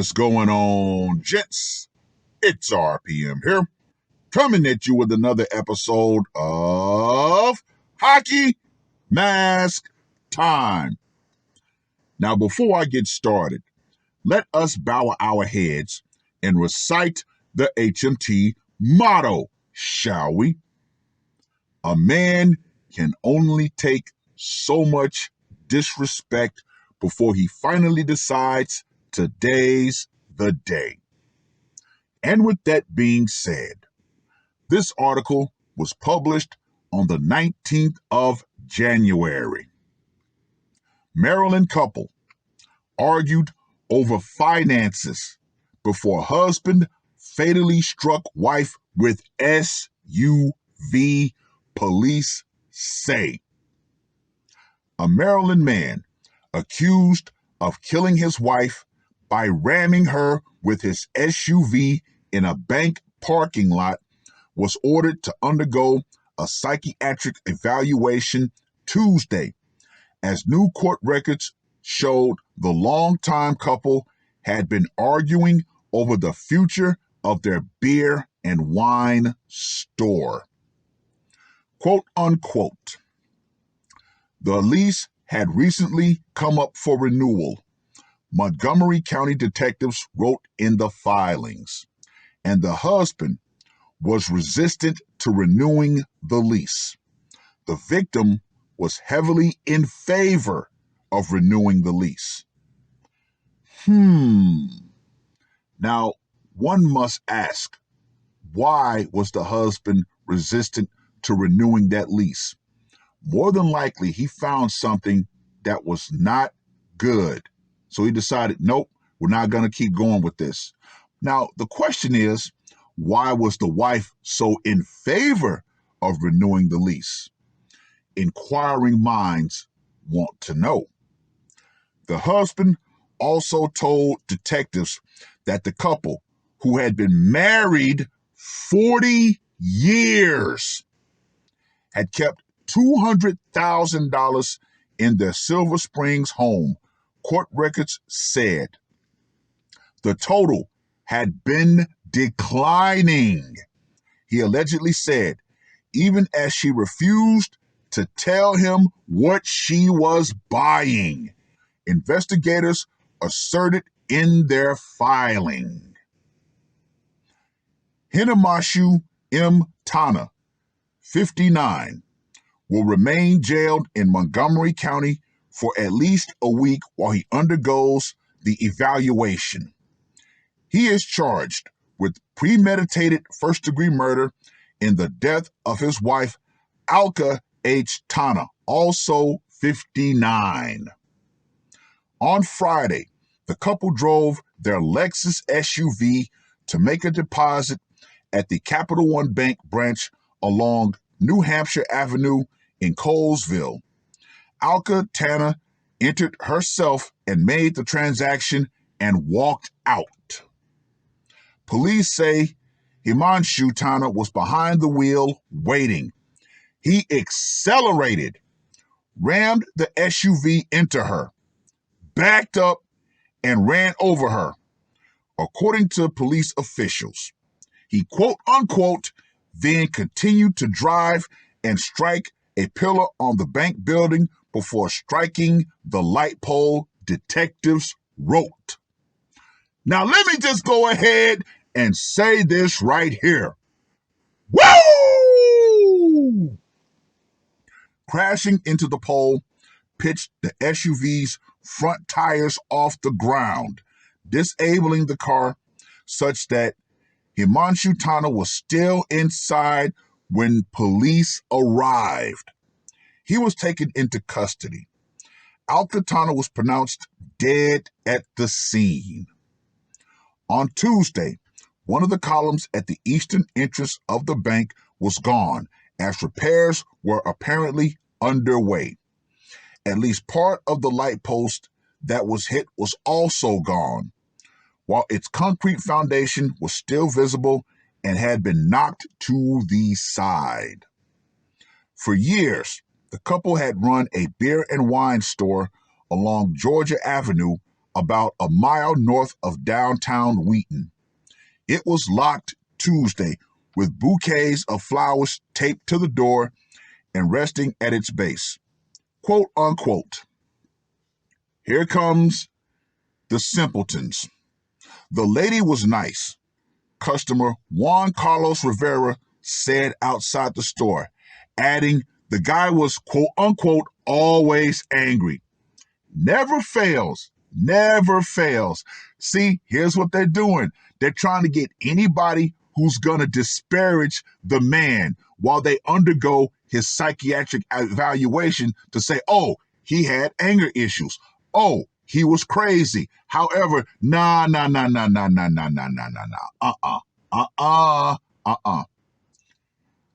What is going on, gents? It's R.P.M. here, coming at you with another episode of Hockey Mask Time. Now, before I get started, let us bow our heads and recite the HMT motto, shall we? A man can only take so much disrespect before he finally decides today's the day. And with that being said, this article was published on the 19th of January. Maryland couple argued over finances before husband fatally struck wife with SUV, police say. A Maryland man accused of killing his wife by ramming her with his SUV in a bank parking lot was ordered to undergo a psychiatric evaluation Tuesday, as new court records showed the longtime couple had been arguing over the future of their beer and wine store. Quote unquote. The lease had recently come up for renewal, Montgomery County detectives wrote in the filings, and the husband was resistant to renewing the lease. The victim was heavily in favor of renewing the lease. Now, one must ask, why was the husband resistant to renewing that lease? More than likely, he found something that was not good. So he decided, nope, we're not going to keep going with this. Now, the question is, why was the wife so in favor of renewing the lease? Inquiring minds want to know. The husband also told detectives that the couple, who had been married 40 years, had kept $200,000 in their Silver Springs home. Court records said the total had been declining. He allegedly said, even as she refused to tell him what she was buying, investigators asserted in their filing. Hinamashu M. Tana, 59, will remain jailed in Montgomery County for at least a week while he undergoes the evaluation. He is charged with premeditated first-degree murder in the death of his wife, Alka H. Tana, also 59. On Friday, the couple drove their Lexus SUV to make a deposit at the Capital One Bank branch along New Hampshire Avenue in Colesville. Alka Tana entered herself and made the transaction and walked out. Police say Himanshu Tana was behind the wheel waiting. He accelerated, rammed the SUV into her, backed up, and ran over her. According to police officials, he quote unquote then continued to drive and strike a pillar on the bank building before striking the light pole, detectives wrote. Now, let me just go ahead and say this right here. Woo! Crashing into the pole pitched the SUV's front tires off the ground, disabling the car such that Himanshu Tana was still inside when police arrived. He was taken into custody. Alka Tana was pronounced dead at the scene. On Tuesday, one of the columns at the eastern entrance of the bank was gone, as repairs were apparently underway. At least part of the light post that was hit was also gone, while its concrete foundation was still visible and had been knocked to the side. For years, the couple had run a beer and wine store along Georgia Avenue about a mile north of downtown Wheaton. It was locked Tuesday with bouquets of flowers taped to the door and resting at its base. Quote unquote. Here comes the simpletons. The lady was nice, customer Juan Carlos Rivera said outside the store, adding the guy was quote unquote always angry. Never fails. Never fails. See, here's what they're doing. They're trying to get anybody who's going to disparage the man while they undergo his psychiatric evaluation to say, oh, he had anger issues. Oh, he was crazy. However, nah.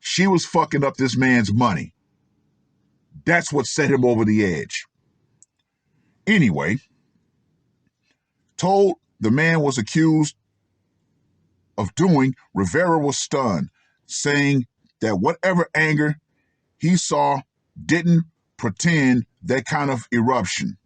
She was fucking up this man's money. That's what set him over the edge. Anyway, told the man was accused of doing, Rivera was stunned, saying that whatever anger he saw didn't pretend that kind of eruption.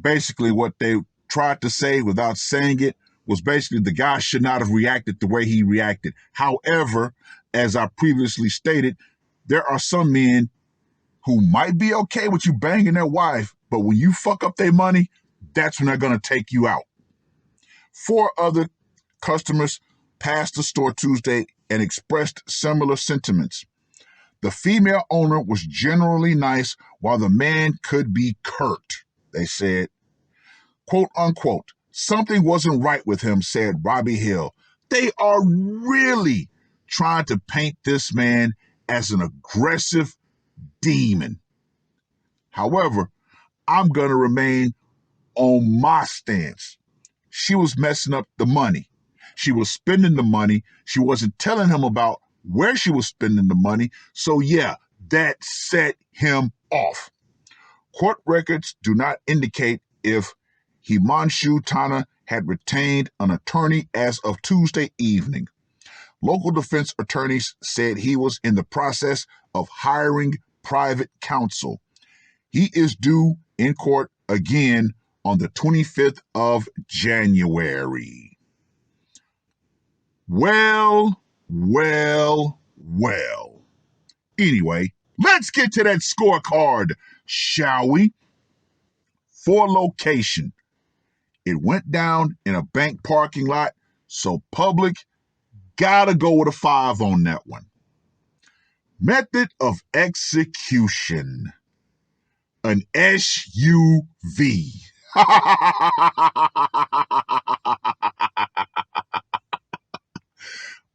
Basically, what they tried to say without saying it was basically the guy should not have reacted the way he reacted. However, as I previously stated, there are some men who might be okay with you banging their wife, but when you fuck up their money, that's when they're going to take you out. 4 other customers passed the store Tuesday and expressed similar sentiments. The female owner was generally nice, while the man could be curt, they said. Quote unquote, something wasn't right with him, said Robbie Hill. They are really trying to paint this man as an aggressive demon. However, I'm going to remain on my stance. She was messing up the money. She was spending the money. She wasn't telling him about where she was spending the money. So yeah, that set him off. Court records do not indicate if Himanshu Tana had retained an attorney as of Tuesday evening. Local defense attorneys said he was in the process of hiring private counsel. He is due in court again on the 25th of January. Well. Anyway, let's get to that scorecard, shall we? For location. It went down in a bank parking lot, so public gotta go with a 5 on that one. Method of execution. An SUV.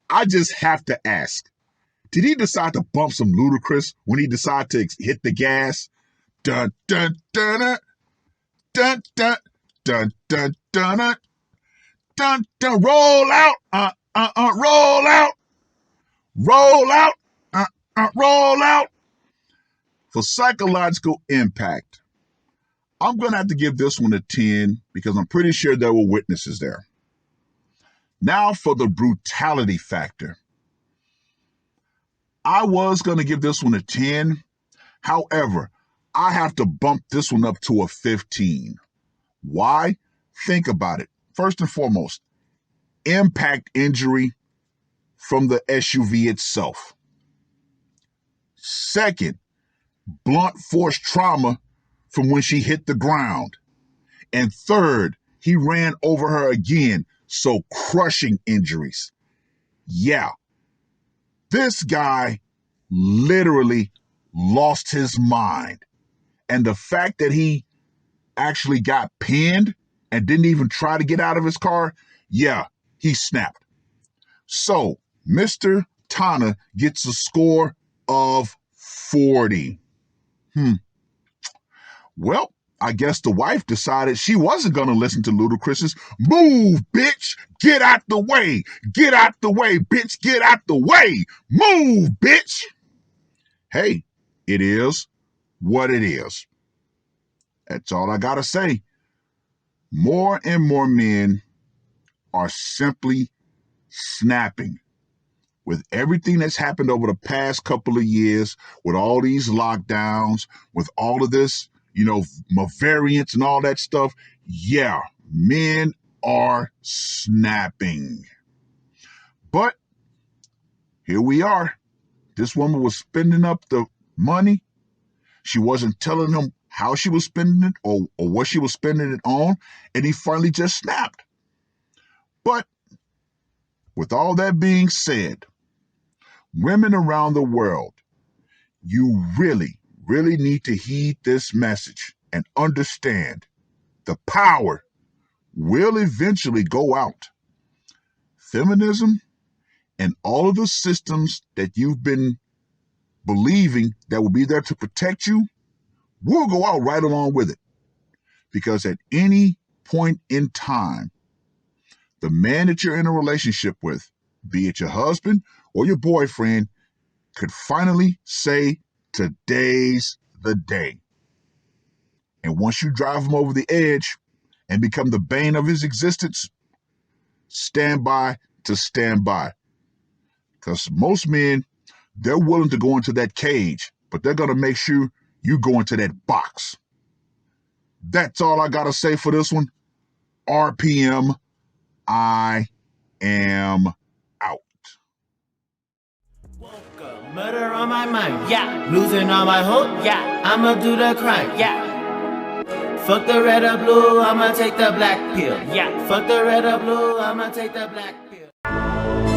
I just have to ask, did he decide to bump some Ludacris when he decided to hit the gas? Dun, dun, dun, dun, dun, dun, dun, dun, dun, dun, dun, dun, roll out, roll out, roll out, roll out. For psychological impact, I'm going to have to give this one a 10 because I'm pretty sure there were witnesses there. Now for the brutality factor. I was going to give this one a 10. However, I have to bump this one up to a 15. Why? Think about it. First and foremost, impact injury from the SUV itself. Second, blunt force trauma from when she hit the ground. And third, he ran over her again, so crushing injuries. Yeah, this guy literally lost his mind. And the fact that he actually got pinned and didn't even try to get out of his car, yeah, he snapped. So, Mr. Tana gets a score of 40. Well, I guess the wife decided she wasn't going to listen to Ludacris's "Move, bitch! Get out the way! Get out the way, bitch! Get out the way! Move, bitch!" Hey, it is what it is. That's all I got to say. More and more men are simply snapping. With everything that's happened over the past couple of years, with all these lockdowns, with all of this my variants and all that stuff. Yeah, men are snapping. But here we are. This woman was spending up the money. She wasn't telling him how she was spending it or what she was spending it on. And he finally just snapped. But with all that being said, women around the world, you really, really need to heed this message and understand the power will eventually go out. Feminism and all of the systems that you've been believing that will be there to protect you will go out right along with it. Because at any point in time, the man that you're in a relationship with, be it your husband or your boyfriend, could finally say, today's the day. And once you drive him over the edge and become the bane of his existence, stand by to stand by. Because most men, they're willing to go into that cage, but they're going to make sure you go into that box. That's all I got to say for this one. R.P.M. I am out. Woke up, murder on my mind, yeah. Losing all my hope, yeah. I'ma do the crime, yeah. Fuck the red or blue, I'ma take the black pill, yeah. Fuck the red or blue, I'ma take the black pill.